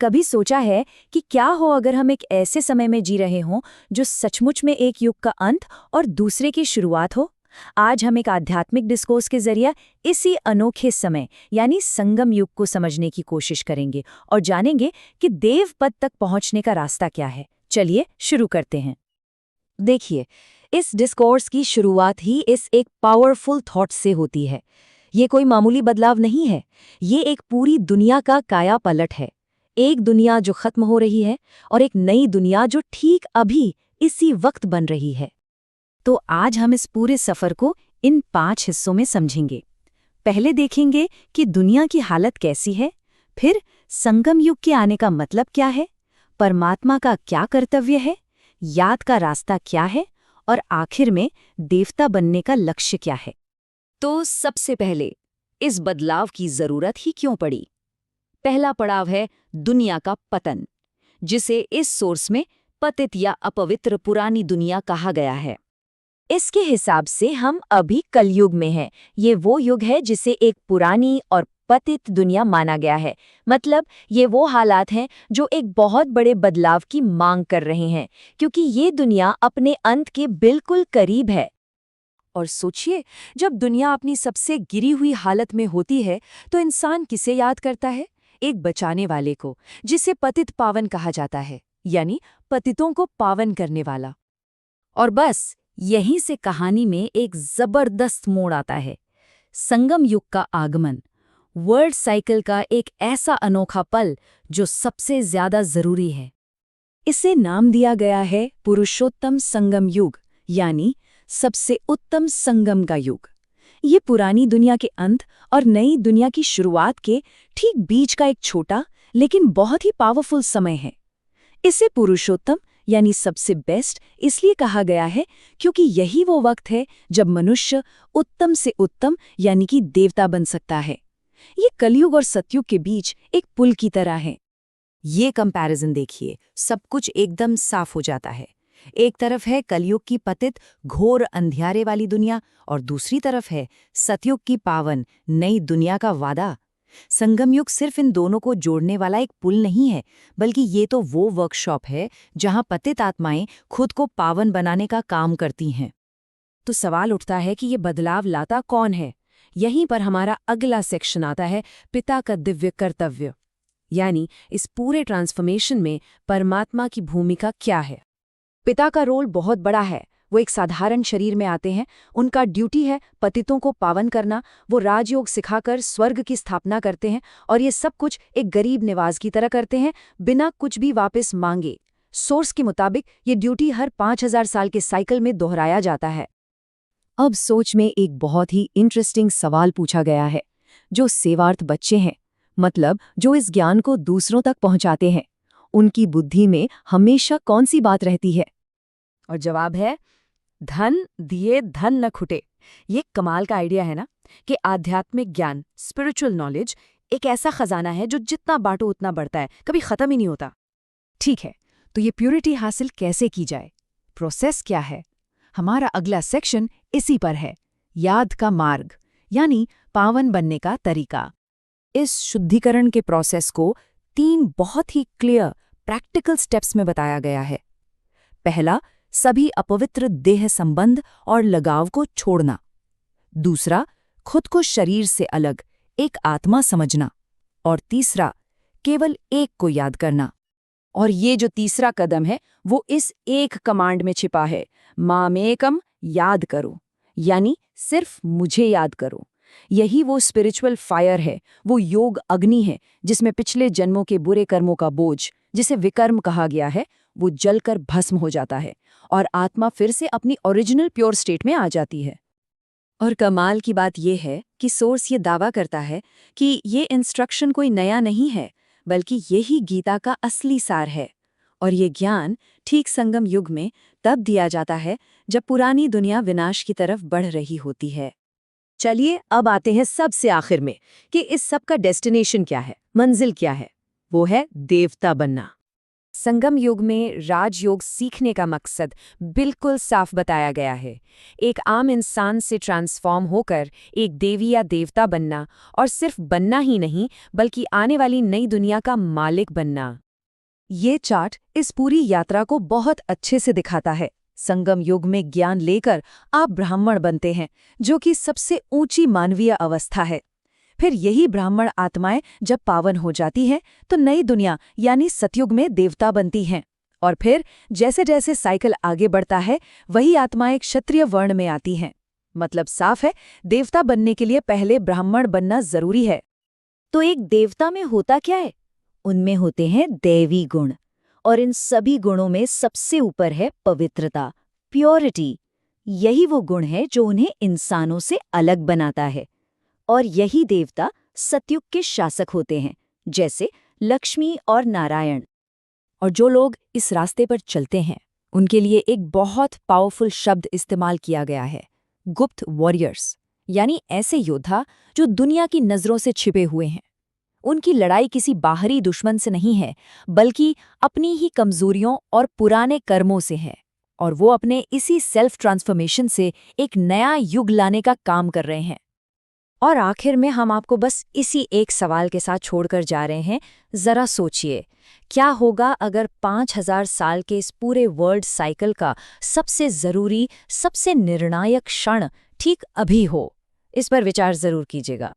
कभी सोचा है कि क्या हो अगर हम एक ऐसे समय में जी रहे हों जो सचमुच में एक युग का अंत और दूसरे की शुरुआत हो? आज हम एक आध्यात्मिक डिस्कोर्स के जरिए इसी अनोखे समय यानी संगम युग को समझने की कोशिश करेंगे और जानेंगे कि देव पद तक पहुंचने का रास्ता क्या है। चलिए शुरू करते हैं। देखिए, इस डिस्कोर्स की शुरुआत ही इस एक पावरफुल थॉट से होती है। ये कोई मामूली बदलाव नहीं है, ये एक पूरी दुनिया का काया पलट है। एक दुनिया जो खत्म हो रही है और एक नई दुनिया जो ठीक अभी इसी वक्त बन रही है। तो आज हम इस पूरे सफर को इन 5 हिस्सों में समझेंगे। पहले देखेंगे कि दुनिया की हालत कैसी है, फिर संगम युग के आने का मतलब क्या है, परमात्मा का क्या कर्तव्य है, याद का रास्ता क्या है और आखिर में देवता बनने का लक्ष्य क्या है। तो सबसे पहले इस बदलाव की जरूरत ही क्यों पड़ी? पहला पड़ाव है दुनिया का पतन, जिसे इस सोर्स में पतित या अपवित्र पुरानी दुनिया कहा गया है। इसके हिसाब से हम अभी कलयुग में हैं। ये वो युग है जिसे एक पुरानी और पतित दुनिया माना गया है। मतलब ये वो हालात हैं जो एक बहुत बड़े बदलाव की मांग कर रहे हैं, क्योंकि ये दुनिया अपने अंत के बिल्कुल करीब है। और सोचिए, जब दुनिया अपनी सबसे गिरी हुई हालत में होती है तो इंसान किसे याद करता है? एक बचाने वाले को, जिसे पतित पावन कहा जाता है, यानी पतितों को पावन करने वाला। और बस यहीं से कहानी में एक जबरदस्त मोड़ आता है। संगम युग का आगमन, वर्ल्ड साइकिल का एक ऐसा अनोखा पल जो सबसे ज्यादा जरूरी है। इसे नाम दिया गया है पुरुषोत्तम संगम युग, यानी सबसे उत्तम संगम का युग। ये पुरानी दुनिया के अंत और नई दुनिया की शुरुआत के ठीक बीच का एक छोटा लेकिन बहुत ही पावरफुल समय है। इसे पुरुषोत्तम यानी सबसे बेस्ट इसलिए कहा गया है क्योंकि यही वो वक्त है जब मनुष्य उत्तम से उत्तम यानी कि देवता बन सकता है। ये कलयुग और सतयुग के बीच एक पुल की तरह है। ये कंपैरिजन देखिए, सब कुछ एकदम साफ हो जाता है। एक तरफ है कलयुग की पतित घोर अंधियारे वाली दुनिया और दूसरी तरफ है सतयुग की पावन नई दुनिया का वादा। संगम युग सिर्फ इन दोनों को जोड़ने वाला एक पुल नहीं है, बल्कि ये तो वो वर्कशॉप है जहां पतित आत्माएं खुद को पावन बनाने का काम करती हैं। तो सवाल उठता है कि ये बदलाव लाता कौन है? यहीं पर हमारा अगला सेक्शन आता है, पिता का दिव्य कर्तव्य। यानी इस पूरे ट्रांसफॉर्मेशन में परमात्मा की भूमिका क्या है? पिता का रोल बहुत बड़ा है। वो एक साधारण शरीर में आते हैं, उनका ड्यूटी है पतितों को पावन करना। वो राजयोग सिखाकर स्वर्ग की स्थापना करते हैं और ये सब कुछ एक गरीब निवास की तरह करते हैं, बिना कुछ भी वापस मांगे। सोर्स के मुताबिक ये ड्यूटी हर 5000 साल के साइकिल में दोहराया जाता है। अब सोच में एक बहुत ही इंटरेस्टिंग सवाल पूछा गया है, जो सेवार्थ बच्चे हैं, मतलब जो इस ज्ञान को दूसरों तक पहुंचाते हैं, उनकी बुद्धि में हमेशा कौन सी बात रहती है? और जवाब है, धन दिए धन न खुटे। ये कमाल का आइडिया है ना, कि आध्यात्मिक ज्ञान, स्पिरिचुअल नॉलेज एक ऐसा खजाना है जो जितना बांटो उतना बढ़ता है, कभी खत्म ही नहीं होता। ठीक है, तो ये प्योरिटी हासिल कैसे की जाए? प्रोसेस क्या है? हमारा अगला सेक्शन इसी पर है, याद का मार्ग, यानी पावन बनने का तरीका। इस शुद्धिकरण के प्रोसेस को 3 बहुत ही क्लियर प्रैक्टिकल स्टेप्स में बताया गया है। पहला, सभी अपवित्र देह संबंध और लगाव को छोड़ना। दूसरा, खुद को शरीर से अलग एक आत्मा समझना। और तीसरा, केवल एक को याद करना। और ये जो तीसरा कदम है वो इस एक कमांड में छिपा है, मामेकम, याद करो, यानी सिर्फ मुझे याद करो। यही वो स्पिरिचुअल फायर है, वो योग अग्नि है जिसमें पिछले जन्मों के बुरे कर्मों का बोझ, जिसे विकर्म कहा गया है, वो जलकर भस्म हो जाता है और आत्मा फिर से अपनी ओरिजिनल प्योर स्टेट में आ जाती है। और कमाल की बात यह है कि सोर्स ये दावा करता है कि ये इंस्ट्रक्शन कोई नया नहीं है, बल्कि यही गीता का असली सार है। और ये ज्ञान ठीक संगम युग में तब दिया जाता है जब पुरानी दुनिया विनाश की तरफ बढ़ रही होती है। चलिए अब आते हैं सबसे आखिर में, कि इस सब का डेस्टिनेशन क्या है, मंजिल क्या है? वो है देवता बनना। संगम युग में राजयोग सीखने का मकसद बिल्कुल साफ बताया गया है। एक आम इंसान से ट्रांसफॉर्म होकर एक देवी या देवता बनना, और सिर्फ बनना ही नहीं बल्कि आने वाली नई दुनिया का मालिक बनना। ये चार्ट इस पूरी यात्रा को बहुत अच्छे से दिखाता है। संगम युग में ज्ञान लेकर आप ब्राह्मण बनते हैं, जो कि सबसे ऊंची मानवीय अवस्था है। फिर यही ब्राह्मण आत्माएं जब पावन हो जाती हैं तो नई दुनिया यानी सतयुग में देवता बनती हैं। और फिर जैसे जैसे साइकिल आगे बढ़ता है, वही आत्माएं क्षत्रिय वर्ण में आती हैं। मतलब साफ है, देवता बनने के लिए पहले ब्राह्मण बनना जरूरी है। तो एक देवता में होता क्या है? उनमें होते हैं दैवी गुण, और इन सभी गुणों में सबसे ऊपर है पवित्रता, प्योरिटी। यही वो गुण है जो उन्हें इंसानों से अलग बनाता है। और यही देवता सतयुग के शासक होते हैं, जैसे लक्ष्मी और नारायण। और जो लोग इस रास्ते पर चलते हैं, उनके लिए एक बहुत पावरफुल शब्द इस्तेमाल किया गया है, गुप्त वॉरियर्स, यानी ऐसे योद्धा जो दुनिया की नज़रों से छिपे हुए हैं। उनकी लड़ाई किसी बाहरी दुश्मन से नहीं है, बल्कि अपनी ही कमजोरियों और पुराने कर्मों से है। और वो अपने इसी सेल्फ ट्रांसफॉर्मेशन से एक नया युग लाने का काम कर रहे हैं। और आखिर में हम आपको बस इसी एक सवाल के साथ छोड़कर जा रहे हैं। जरा सोचिए, क्या होगा अगर 5000 साल के इस पूरे वर्ल्ड साइकिल का सबसे जरूरी, सबसे निर्णायक क्षण ठीक अभी हो? इस पर विचार जरूर कीजिएगा।